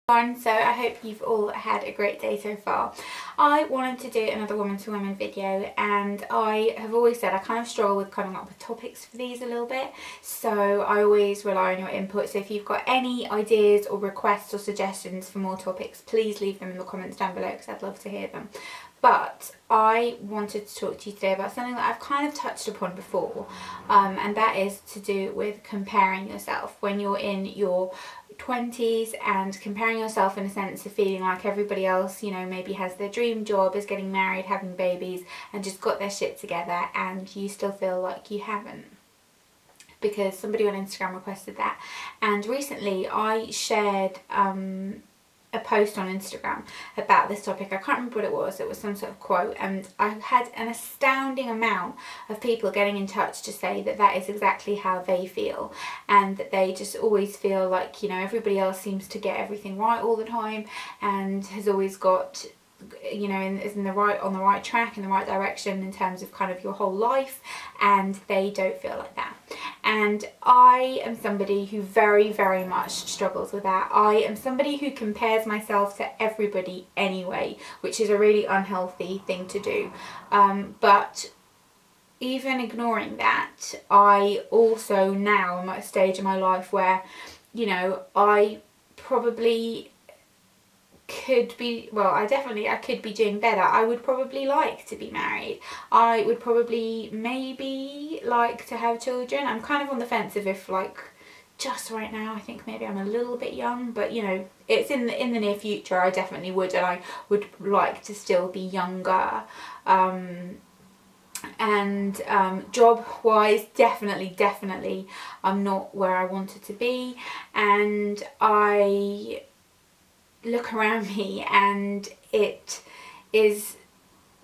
So I hope you've all had a great day so far. I wanted to do another woman to woman video, and I have always said I kind of struggle with coming up with topics for these a little bit, so I always rely on your input. So if you've got any ideas or requests or suggestions for more topics, please leave them in the comments down below because I'd love to hear them. But I wanted to talk to you today about something that I've kind of touched upon before, and that is to do with comparing yourself when you're in your 20s and comparing yourself in a sense of feeling like everybody else, you know, maybe has their dream job, is getting married, having babies and just got their shit together, and you still feel like you haven't, because somebody on Instagram requested that. And recently I shared a post on Instagram about this topic. I can't remember what it was some sort of quote, and I had an astounding amount of people getting in touch to say that that is exactly how they feel, and that they just always feel like, you know, everybody else seems to get everything right all the time and has always got, you know, is on the right track, in the right direction in terms of kind of your whole life, and they don't feel like that. And I am somebody who very, very much struggles with that. I am somebody who compares myself to everybody anyway, which is a really unhealthy thing to do. But even ignoring that, I also now am at a stage in my life where, you know, I probably could be, well, I could be doing better. I would probably like to be married. I would probably maybe like to have children. I'm kind of on the fence of if, like, just right now I think maybe I'm a little bit young, but you know, it's in the near future I definitely would, and I would like to still be younger. Job wise, definitely I'm not where I wanted to be, and I look around me and it is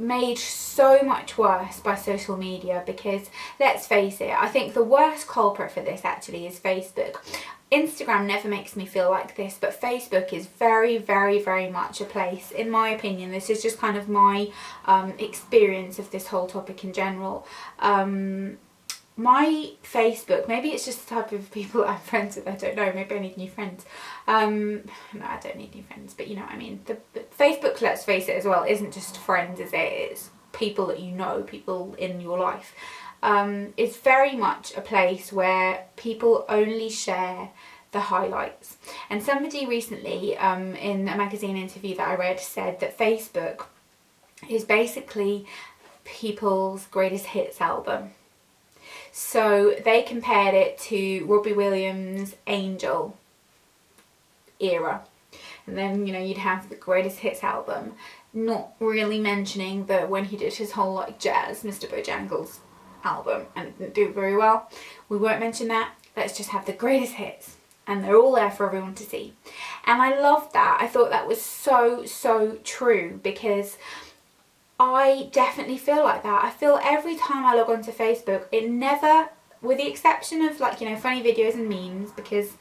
made so much worse by social media, because let's face it, I think the worst culprit for this actually is Facebook. Instagram never makes me feel like this, but Facebook is very, very, very much a place, in my opinion, this is just kind of my experience of this whole topic in general. My Facebook, maybe it's just the type of people I'm friends with, I don't know, maybe I need new friends. No, I don't need new friends, but you know what I mean. The Facebook, let's face it as well, isn't just friends, is it? It's people that you know, people in your life. It's very much a place where people only share the highlights. And somebody recently, in a magazine interview that I read, said that Facebook is basically people's greatest hits album. So they compared it to Robbie Williams' Angel era. And then, you know, you'd have the greatest hits album, not really mentioning that when he did his whole like jazz, Mr. Bojangles album, and it didn't do very well. We won't mention that. Let's just have the greatest hits. And they're all there for everyone to see. And I loved that. I thought that was so, so true, because I definitely feel like that. I feel every time I log onto Facebook, it never, with the exception of like, you know, funny videos and memes, because,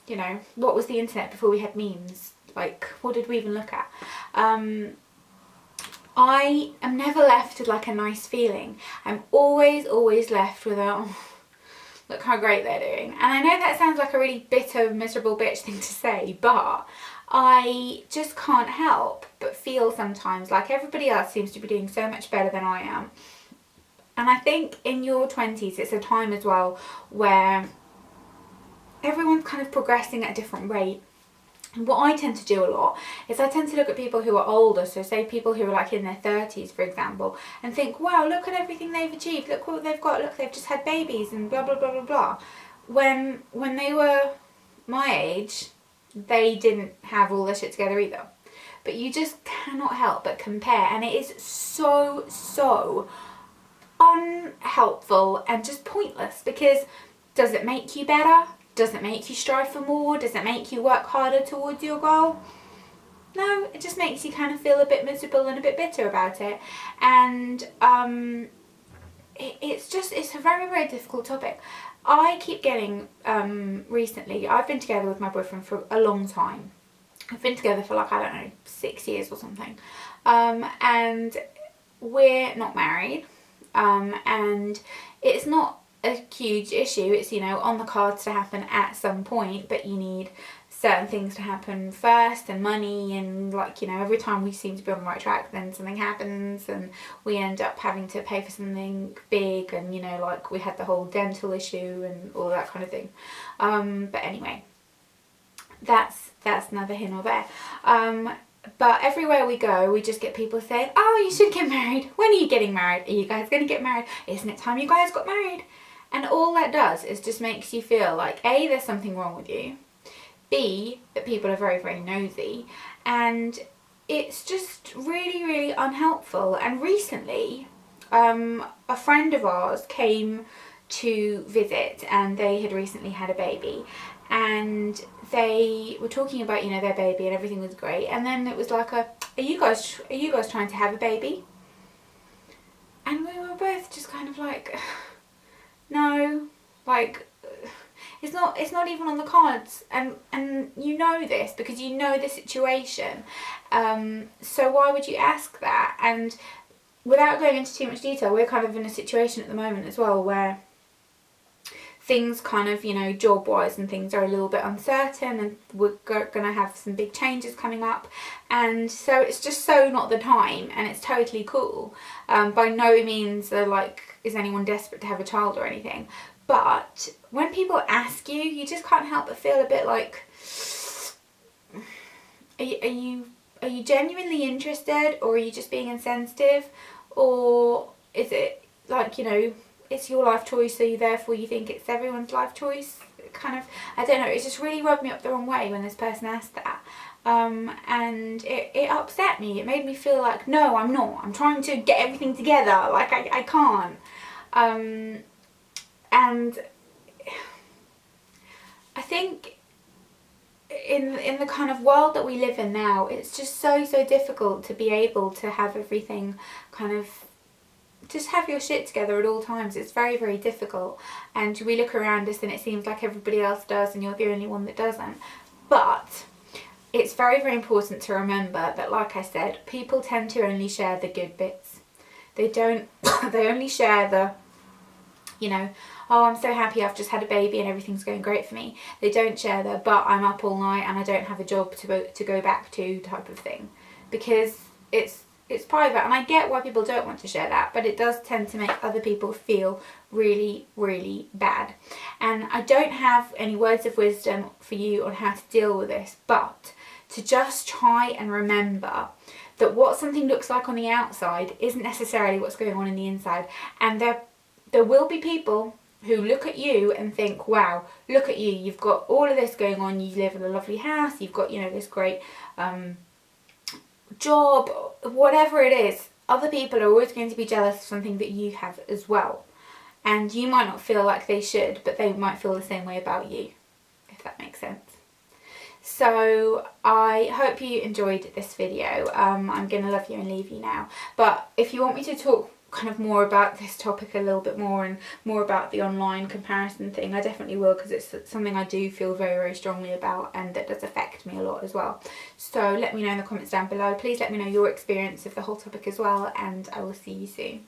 you know, what was the internet before we had memes? Like, what did we even look at? I am never left with like a nice feeling. I'm always left with a, oh, look how great they're doing. And I know that sounds like a really bitter, miserable bitch thing to say, but I just can't help but feel sometimes like everybody else seems to be doing so much better than I am. And I think in your 20s it's a time as well where everyone's kind of progressing at a different rate. And what I tend to do a lot is I tend to look at people who are older, so say people who are like in their 30s for example, and think, wow, look at everything they've achieved, look what they've got, look, they've just had babies and blah blah blah blah blah. When they were my age, they didn't have all their shit together either. But you just cannot help but compare, and it is so unhelpful and just pointless, because does it make you better? Does it make you strive for more? Does it make you work harder towards your goal? No, it just makes you kind of feel a bit miserable and a bit bitter about it. And it's a very, very difficult topic. I keep getting, recently, I've been together with my boyfriend for a long time. I've been together for like, I don't know, 6 years or something. And we're not married. And it's not a huge issue. It's, you know, on the cards to happen at some point, but you need certain things to happen first, and money, and like, you know, every time we seem to be on the right track, then something happens and we end up having to pay for something big, and, you know, like we had the whole dental issue and all that kind of thing. But anyway, that's neither here nor there. But everywhere we go, we just get people saying, oh, you should get married. When are you getting married? Are you guys going to get married? Isn't it time you guys got married? And all that does is just makes you feel like, A, there's something wrong with you. B, that people are very, very nosy. And it's just really, really unhelpful. And recently, a friend of ours came to visit, and they had recently had a baby. And they were talking about, you know, their baby, and everything was great. And then it was like, are you guys trying to have a baby? And we were both just kind of like, no, like, it's not even on the cards. And you know this because you know the situation. So why would you ask that? And without going into too much detail, we're kind of in a situation at the moment as well where things kind of, you know, job-wise and things are a little bit uncertain, and we're going to have some big changes coming up, and so it's just so not the time, and it's totally cool. By no means is anyone desperate to have a child or anything, but when people ask you, you just can't help but feel a bit like, are you genuinely interested, or are you just being insensitive, or is it like, you know, it's your life choice, so therefore you think it's everyone's life choice? Kind of, I don't know, it just really rubbed me up the wrong way when this person asked that. And it upset me. It made me feel like, no, I'm not. I'm trying to get everything together. Like, I can't. And I think in the kind of world that we live in now, it's just so difficult to be able to have everything kind of, just have your shit together at all times. It's very, very difficult, and we look around us and it seems like everybody else does and you're the only one that doesn't. But it's very, very important to remember that, like I said, people tend to only share the good bits. They don't they only share the, you know, oh, I'm so happy I've just had a baby and everything's going great for me. They don't share the, but I'm up all night and I don't have a job to go back to type of thing, because it's private, and I get why people don't want to share that, but it does tend to make other people feel really, really bad. And I don't have any words of wisdom for you on how to deal with this, but to just try and remember that what something looks like on the outside isn't necessarily what's going on in the inside. And there will be people who look at you and think, wow, look at you, you've got all of this going on, you live in a lovely house, you've got, you know, this great job, whatever it is. Other people are always going to be jealous of something that you have as well, and you might not feel like they should, but they might feel the same way about you, if that makes sense. So I hope you enjoyed this video. I'm gonna love you and leave you now, but if you want me to talk kind of more about this topic a little bit more, and more about the online comparison thing, I definitely will, because it's something I do feel very, very strongly about, and that does affect me a lot as well. So let me know in the comments down below. Please let me know your experience of the whole topic as well, and I will see you soon.